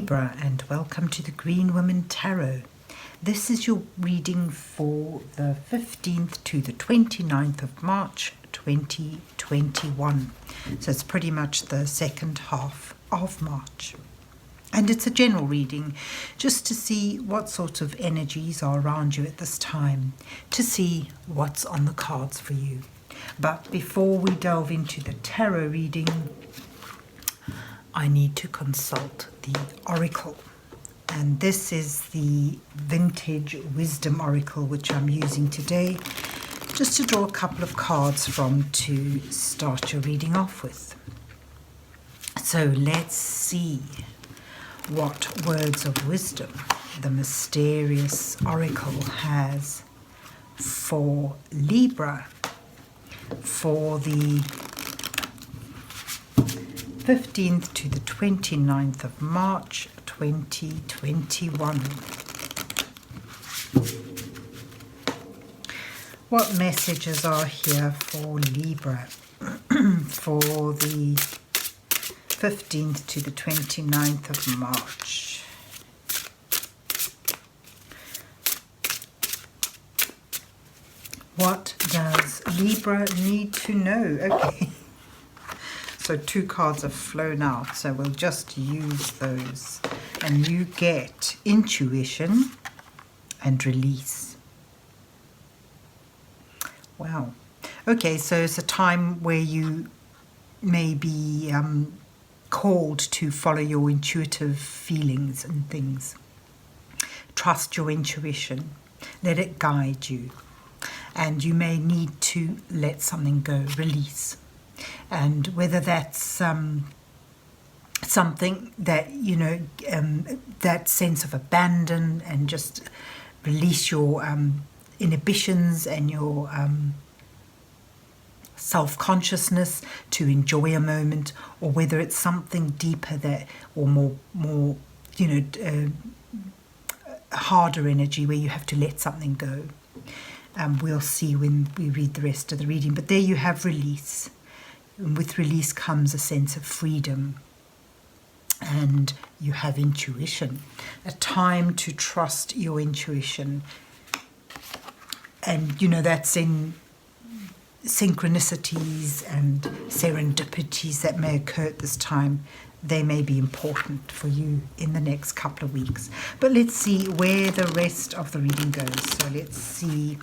Libra, and welcome to the Green Women Tarot. This is your reading for the 15th to the 29th of March 2021. So it's pretty much the second half of March. And it's a general reading just to see what sort of energies are around you at this time, to see what's on the cards for you. But before we delve into the tarot reading, I need to consult the oracle. And this is the Vintage Wisdom Oracle, which I'm using today, just to draw a couple of cards from to start your reading off with. So let's see what words of wisdom the mysterious oracle has for Libra for the 15th to the 29th of March 2021. What messages are here for Libra for the 15th to the 29th of March? What does Libra need to know? Okay. So two cards have flown out, so we'll just use those. And you get intuition and release. Wow. Okay, so it's a time where you may be called to follow your intuitive feelings and things. Trust your intuition. Let it guide you. And you may need to let something go, release. And whether that's something that, you know, that sense of abandon and just release your inhibitions and your self-consciousness to enjoy a moment, or whether it's something deeper that, or more, you know, harder energy where you have to let something go. We'll see when we read the rest of the reading. But there you have release. And with release comes a sense of freedom. And you have intuition. A time to trust your intuition. And, you know, that's in synchronicities and serendipities that may occur at this time. They may be important for you in the next couple of weeks. But let's see where the rest of the reading goes. So let's see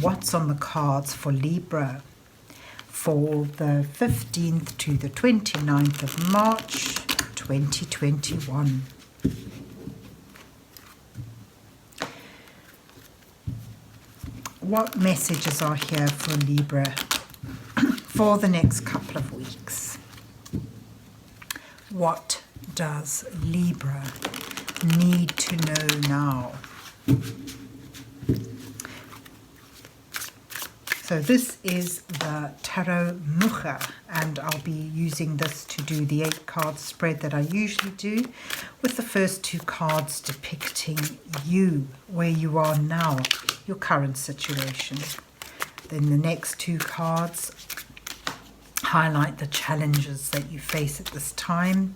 what's on the cards for Libra for the 15th to the 29th of March 2021. What messages are here for Libra for the next couple of weeks? What does Libra need to know now? So this is the Tarot Mucha, and I'll be using this to do the 8-card spread that I usually do, with the first 2 cards depicting you, where you are now, your current situation. Then the next 2 cards highlight the challenges that you face at this time,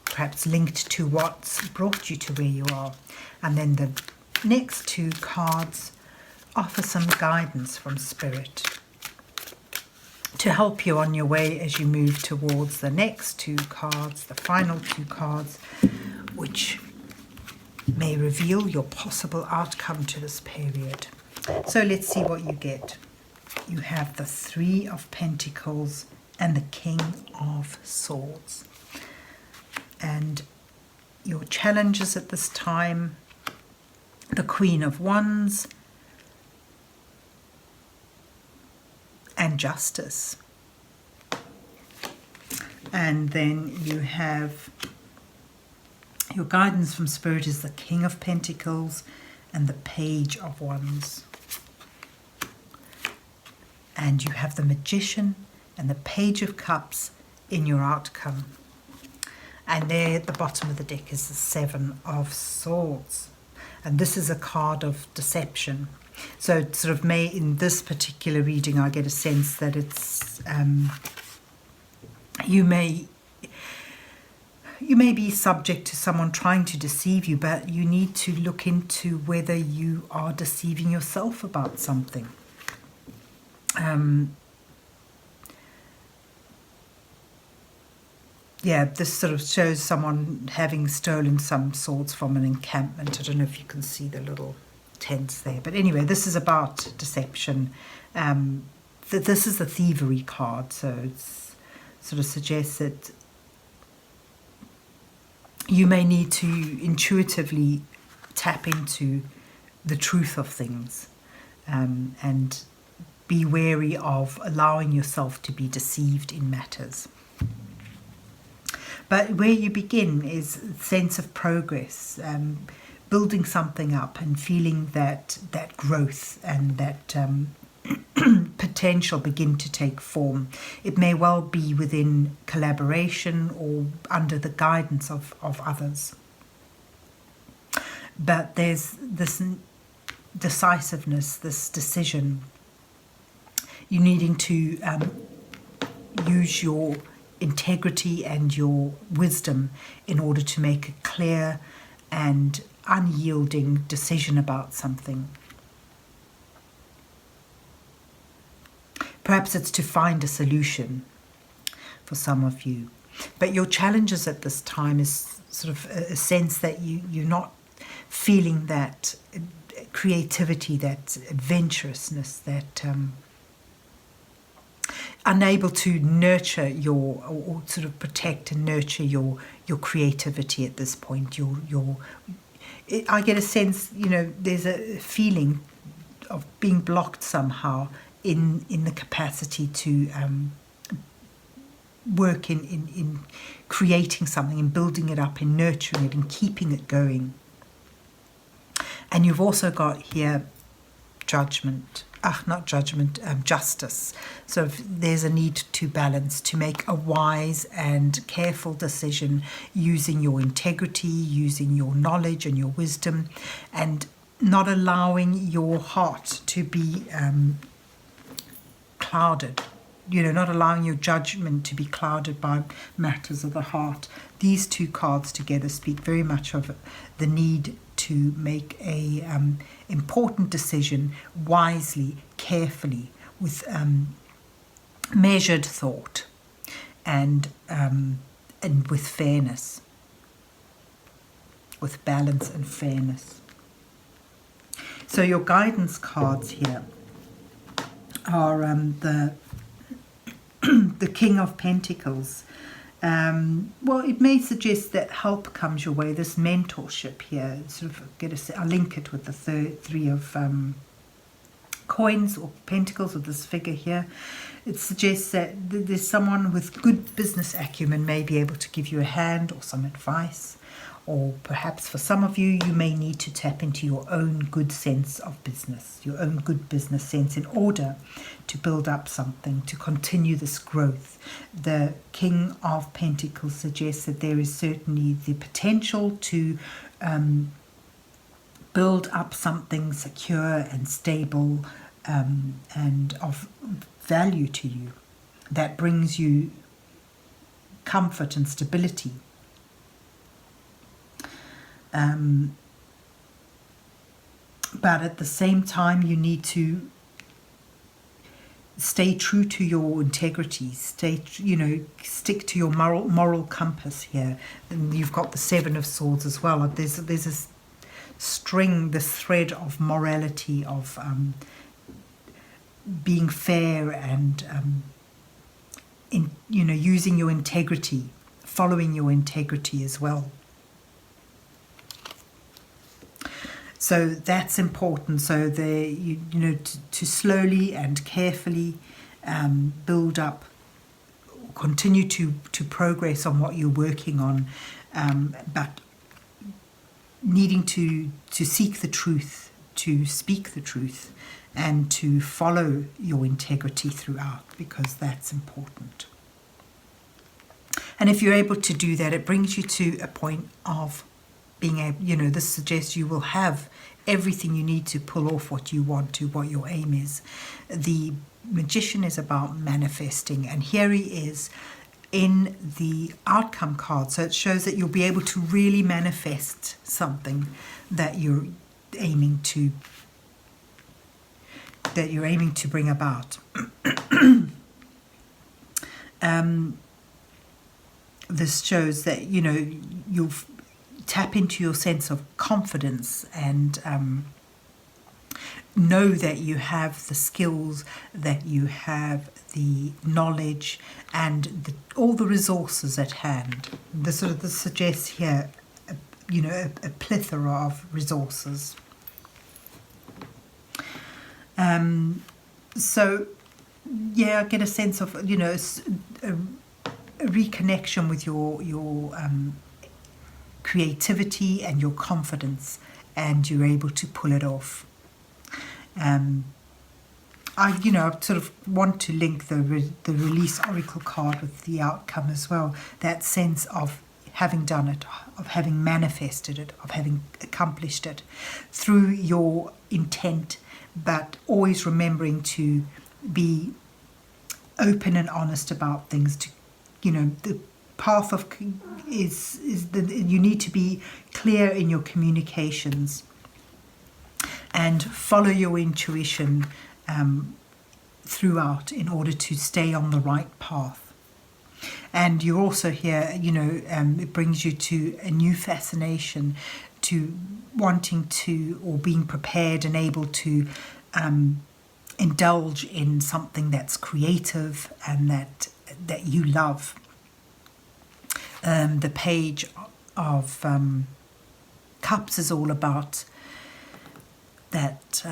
perhaps linked to what's brought you to where you are. And then the next 2 cards offer some guidance from Spirit to help you on your way as you move towards the next 2 cards, the final 2 cards, which may reveal your possible outcome to this period. So let's see what you get. You have the 3 of Pentacles and the King of Swords. And your challenges at this time, the Queen of Wands, and Justice. And then you have your guidance from Spirit is the King of Pentacles and the Page of Wands. And you have the Magician and the Page of Cups in your outcome. And there at the bottom of the deck is the 7 of Swords. And this is a card of deception. So it sort of may, in this particular reading, I get a sense that it's, you may you may be subject to someone trying to deceive you, but you need to look into whether you are deceiving yourself about something. Yeah, this sort of shows someone having stolen some swords from an encampment. I don't know if you can see the little tents there. But anyway, this is about deception. This is the thievery card, so it sort of suggests that you may need to intuitively tap into the truth of things, and be wary of allowing yourself to be deceived in matters. But where you begin is a sense of progress, building something up and feeling that growth and that potential begin to take form. It may well be within collaboration or under the guidance of others. But there's this decisiveness, this decision. You needing to use your integrity and your wisdom in order to make a clear and unyielding decision about something. Perhaps it's to find a solution for some of you. But your challenges at this time is sort of a sense that you're not feeling that creativity, that adventurousness, that unable to nurture or sort of protect and nurture your creativity at this point. I get a sense, there's a feeling of being blocked somehow in the capacity to work in creating something and building it up and nurturing it and keeping it going. And you've also got here justice. So there's a need to balance, to make a wise and careful decision using your integrity, using your knowledge and your wisdom, and not allowing your heart to be clouded, not allowing your judgment to be clouded by matters of the heart. These two cards together speak very much of the need to make a important decision wisely, carefully, with measured thought, and with fairness, with balance and fairness. So your guidance cards here are the King of Pentacles. Well, it may suggest that help comes your way, this mentorship here. Sort of I'll link it with the three of coins or pentacles, with this figure here. It suggests that there's someone with good business acumen may be able to give you a hand or some advice. Or perhaps for some of you, you may need to tap into your own good sense of business, your own good business sense, in order to build up something, to continue this growth. The King of Pentacles suggests that there is certainly the potential to build up something secure and stable, and of value to you, that brings you comfort and stability. But at the same time, you need to stay true to your integrity, stick to your moral compass here. And you've got the Seven of Swords as well. There's this string, this thread of morality, of being fair and using your integrity, following your integrity as well. So that's important. So to slowly and carefully build up, continue to progress on what you're working on, but needing to seek the truth, to speak the truth, and to follow your integrity throughout, because that's important. And if you're able to do that, it brings you to a point of being able, this suggests you will have everything you need to pull off what you want to, what your aim is. The Magician is about manifesting, and here he is in the outcome card. So it shows that you'll be able to really manifest something that you're aiming to bring about. This shows that, you know, you'll tap into your sense of confidence and know that you have the skills, that you have the knowledge and all the resources at hand. This suggests here, you know, a plethora of resources. So, yeah, I get a sense of, you know, a reconnection with your creativity and your confidence, and you're able to pull it off. I sort of want to link the release oracle card with the outcome as well. That sense of having done it, of having manifested it, of having accomplished it through your intent, but always remembering to be open and honest about things. To, you know, the path of you need to be clear in your communications and follow your intuition throughout in order to stay on the right path. And you're also here, you know, it brings you to a new fascination, to wanting to, or being prepared and able to indulge in something that's creative and that you love. The Page of Cups is all about that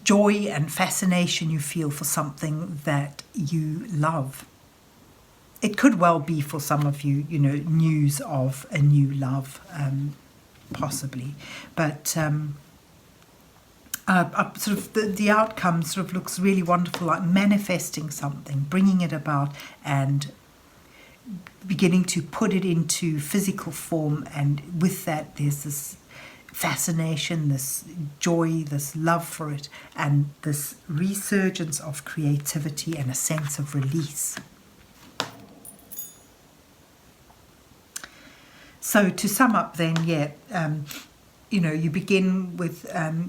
joy and fascination you feel for something that you love. It could well be for some of you, you know, news of a new love, possibly. But sort of the outcome sort of looks really wonderful, like manifesting something, bringing it about and beginning to put it into physical form. And with that, there's this fascination, this joy, this love for it, and this resurgence of creativity and a sense of release. So to sum up then, yeah, you know, you begin with,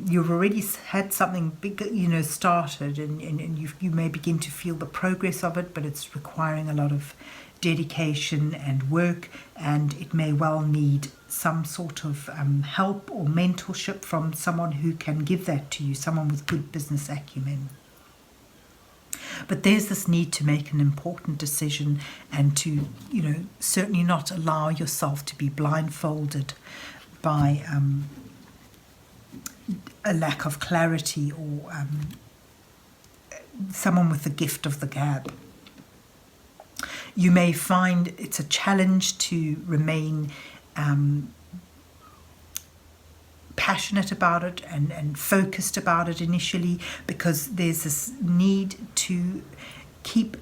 you've already had something big, you know, started, and you may begin to feel the progress of it, but it's requiring a lot of dedication and work, and it may well need some sort of help or mentorship from someone who can give that to you, someone with good business acumen. But there's this need to make an important decision and to, you know, certainly not allow yourself to be blindfolded by a lack of clarity or someone with the gift of the gab. You may find it's a challenge to remain passionate about it and focused about it initially, because there's this need to keep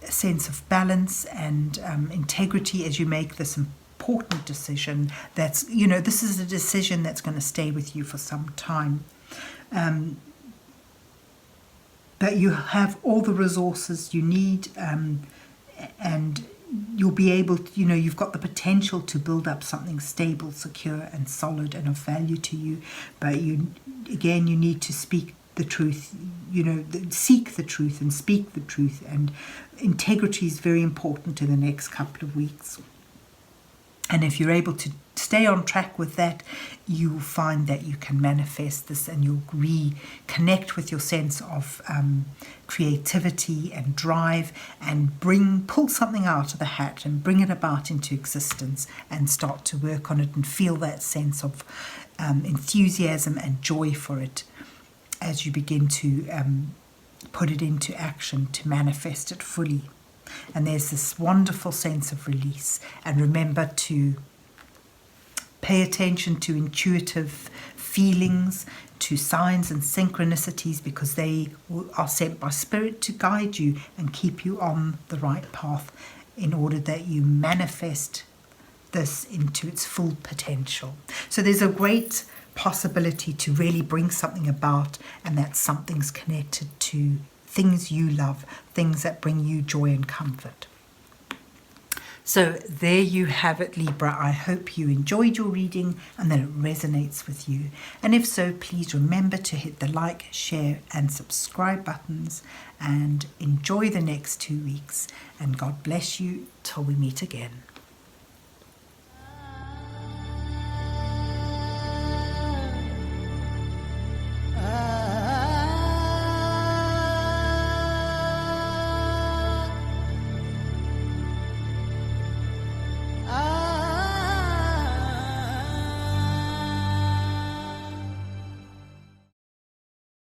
a sense of balance and integrity as you make this important decision. That's, you know, this is a decision that's going to stay with you for some time. But you have all the resources you need, and you'll be able to, you know, you've got the potential to build up something stable, secure and solid and of value to you. But you need to speak the truth, you know, seek the truth and speak the truth. And integrity is very important in the next couple of weeks. And if you're able to stay on track with that, you'll find that you can manifest this, and you'll reconnect with your sense of creativity and drive, and pull something out of the hat and bring it about into existence and start to work on it and feel that sense of enthusiasm and joy for it as you begin to put it into action to manifest it fully. And there's this wonderful sense of release. And remember to pay attention to intuitive feelings, to signs and synchronicities, because they are sent by Spirit to guide you and keep you on the right path in order that you manifest this into its full potential. So there's a great possibility to really bring something about, and that something's connected to things you love, things that bring you joy and comfort. So there you have it, Libra. I hope you enjoyed your reading and that it resonates with you. And if so, please remember to hit the like, share and subscribe buttons, and enjoy the next 2 weeks. And God bless you till we meet again.